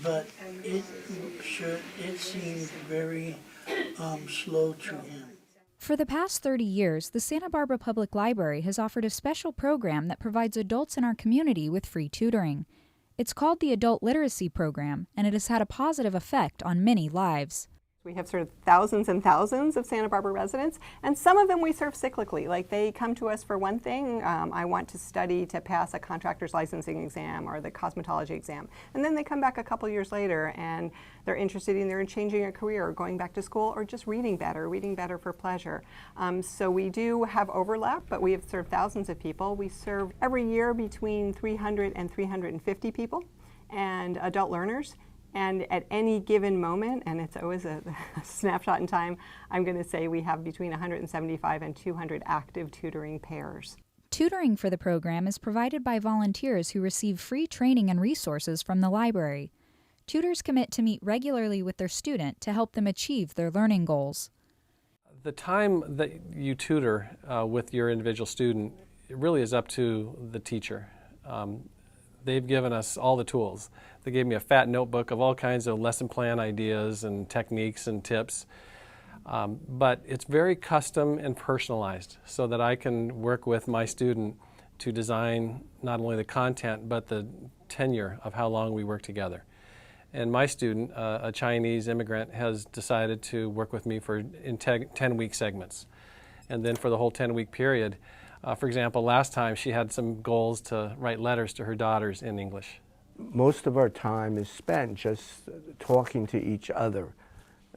but it seemed very slow to him. For the past 30 years, the Santa Barbara Public Library has offered a special program that provides adults in our community with free tutoring. It's called the Adult Literacy Program, and it has had a positive effect on many lives. We have sort of thousands and thousands of Santa Barbara residents, and some of them we serve cyclically. Like they come to us for one thing, I want to study to pass a contractor's licensing exam or the cosmetology exam. And then they come back a couple years later and they're interested in either changing a career or going back to school or just reading better for pleasure. So we do have overlap, but we have served thousands of people. We serve every year between 300 and 350 people and adult learners. And at any given moment, and it's always a snapshot in time, I'm going to say we have between 175 and 200 active tutoring pairs. Tutoring for the program is provided by volunteers who receive free training and resources from the library. Tutors commit to meet regularly with their student to help them achieve their learning goals. The time that you tutor with your individual student, it really is up to the teacher. They've given us all the tools. They gave me a fat notebook of all kinds of lesson plan ideas and techniques and tips. But it's very custom and personalized so that I can work with my student to design not only the content but the tenure of how long we work together. And my student, a Chinese immigrant, has decided to work with me in 10-week segments. And then for the whole 10-week period, for example, last time she had some goals to write letters to her daughters in English. Most of our time is spent just talking to each other,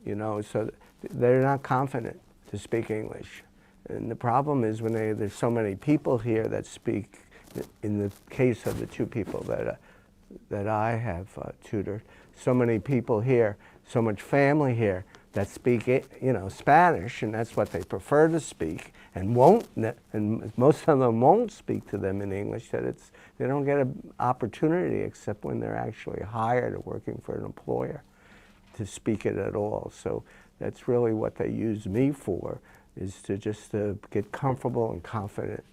you know, so they're not confident to speak English. And the problem is when there's so many people here that speak, in the case of the two people that I have tutored, so many people here, so much family here that speak, you know, Spanish, and that's what they prefer to speak, and most of them won't speak to them in English, that they don't get an opportunity except when they're actually hired or working for an employer to speak it at all. So that's really what they use me for, is to just get comfortable and confident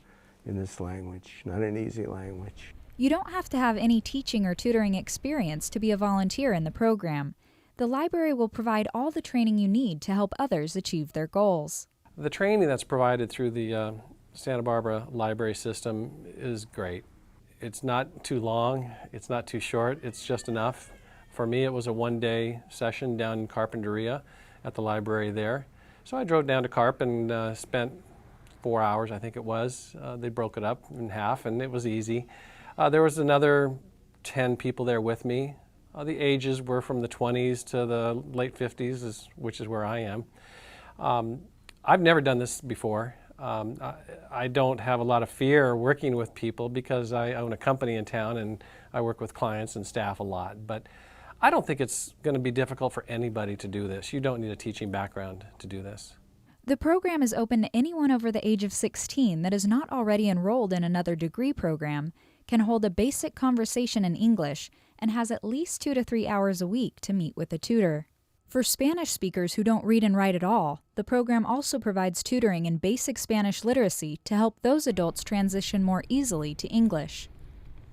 in this language, not an easy language. You don't have to have any teaching or tutoring experience to be a volunteer in the program. The library will provide all the training you need to help others achieve their goals. The training that's provided through the Santa Barbara library system is great. It's not too long, it's not too short, it's just enough. For me, it was a one-day session down in Carpinteria at the library there. So I drove down to Carp and spent 4 hours, I think it was. They broke it up in half and it was easy. There was another 10 people there with me. The ages were from the 20s to the late 50s, which is where I am. I've never done this before. I don't have a lot of fear working with people because I own a company in town and I work with clients and staff a lot. But I don't think it's going to be difficult for anybody to do this. You don't need a teaching background to do this. The program is open to anyone over the age of 16 that is not already enrolled in another degree program, can hold a basic conversation in English, and has at least 2 to 3 hours a week to meet with a tutor. For Spanish speakers who don't read and write at all, the program also provides tutoring in basic Spanish literacy to help those adults transition more easily to English.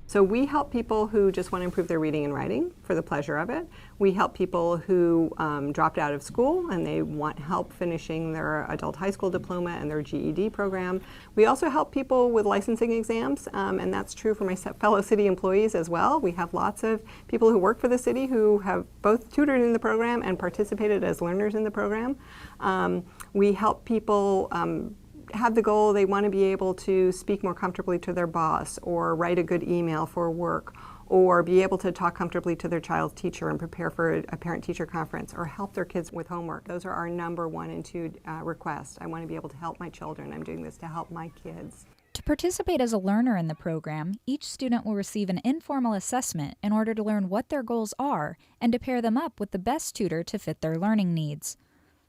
So we help people who just want to improve their reading and writing for the pleasure of it. We help people who dropped out of school and they want help finishing their adult high school diploma and their GED program. We also help people with licensing exams, and that's true for my fellow city employees as well. We have lots of people who work for the city who have both tutored in the program and participated as learners in the program. We help people have the goal they want to be able to speak more comfortably to their boss or write a good email for work or be able to talk comfortably to their child's teacher and prepare for a parent-teacher conference or help their kids with homework. Those are our number 1 and 2 requests. I want to be able to help my children. I'm doing this to help my kids. To participate as a learner in the program, each student will receive an informal assessment in order to learn what their goals are and to pair them up with the best tutor to fit their learning needs.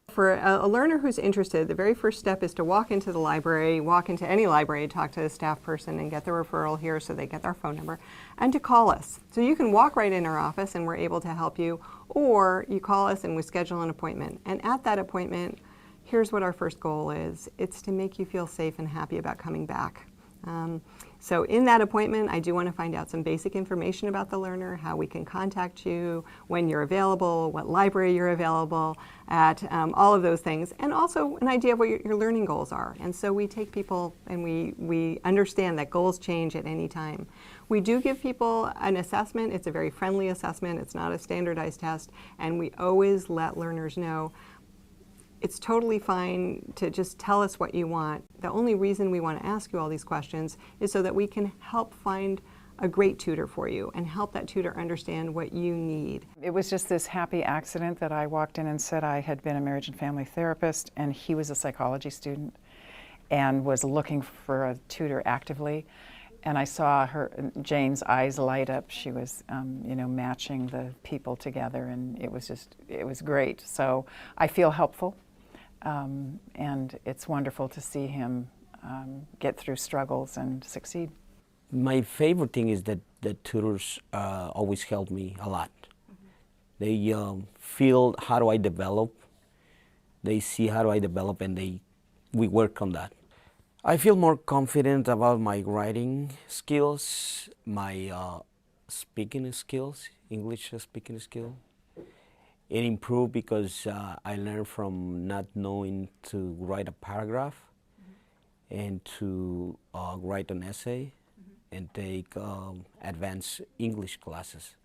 For a learner who's interested, the very first step is to walk into the library, walk into any library, talk to a staff person and get the referral here so they get our phone number, and to call us. So you can walk right in our office and we're able to help you, or you call us and we schedule an appointment. And at that appointment, here's what our first goal is. It's to make you feel safe and happy about coming back. So in that appointment, I do want to find out some basic information about the learner, how we can contact you, when you're available, what library you're available at, all of those things, and also an idea of what your learning goals are. And so we take people and we understand that goals change at any time. We do give people an assessment. It's a very friendly assessment. It's not a standardized test, and we always let learners know it's totally fine to just tell us what you want. The only reason we want to ask you all these questions is so that we can help find a great tutor for you and help that tutor understand what you need. It was just this happy accident that I walked in and said I had been a marriage and family therapist, and he was a psychology student and was looking for a tutor actively. And I saw Jane's eyes light up. She was, matching the people together, and it was great. So I feel helpful. And it's wonderful to see him get through struggles and succeed. My favorite thing is that the tutors always help me a lot. They feel how do I develop, they see how do I develop, and we work on that. I feel more confident about my writing skills, my speaking skills, English speaking skill. It improved because I learned from not knowing to write a paragraph and to write an essay and take advanced English classes.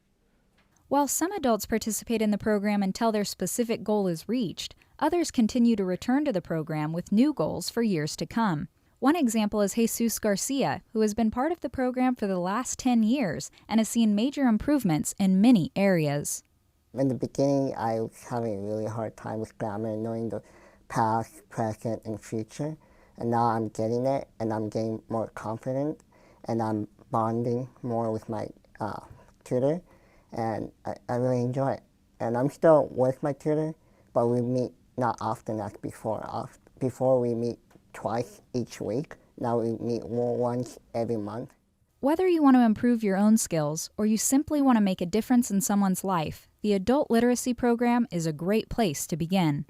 While some adults participate in the program until their specific goal is reached, others continue to return to the program with new goals for years to come. One example is Jesus Garcia, who has been part of the program for the last 10 years and has seen major improvements in many areas. In the beginning, I was having a really hard time with grammar, knowing the past, present, and future. And now I'm getting it, and I'm getting more confident, and I'm bonding more with my tutor, and I really enjoy it. And I'm still with my tutor, but we meet not often as before. Before we meet twice each week. Now we meet once every month. Whether you want to improve your own skills or you simply want to make a difference in someone's life, the Adult Literacy Program is a great place to begin.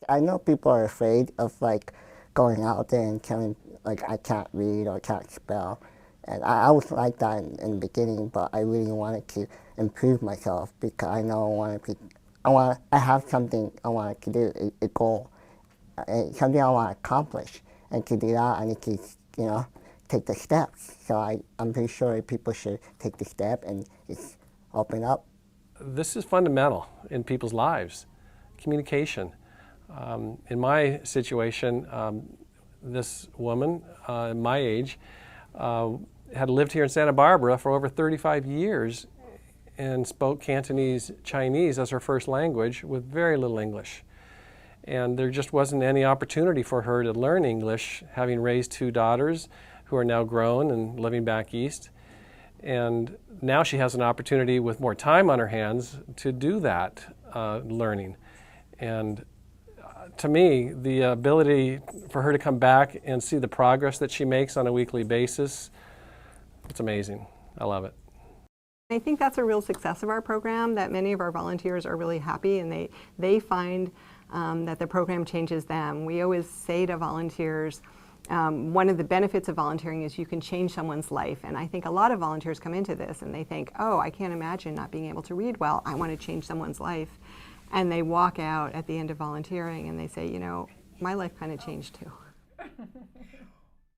I know people are afraid of going out there and telling I can't read or can't spell. And I was like that in the beginning, but I really wanted to improve myself because I know I have something I wanted to do, a goal, something I want to accomplish. And to do that, I need to, take the steps. So I'm pretty sure people should take the step and just open up. This is fundamental in people's lives, communication. In my situation, this woman, my age, had lived here in Santa Barbara for over 35 years and spoke Cantonese Chinese as her first language with very little English. And there just wasn't any opportunity for her to learn English, having raised two daughters who are now grown and living back east. And now she has an opportunity with more time on her hands to do that learning. And to me, the ability for her to come back and see the progress that she makes on a weekly basis, it's amazing. I love it. I think that's a real success of our program, that many of our volunteers are really happy and they find that the program changes them. We always say to volunteers, one of the benefits of volunteering is you can change someone's life. And I think a lot of volunteers come into this and they think, oh, I can't imagine not being able to read well. I want to change someone's life. And they walk out at the end of volunteering and they say, my life kind of changed too.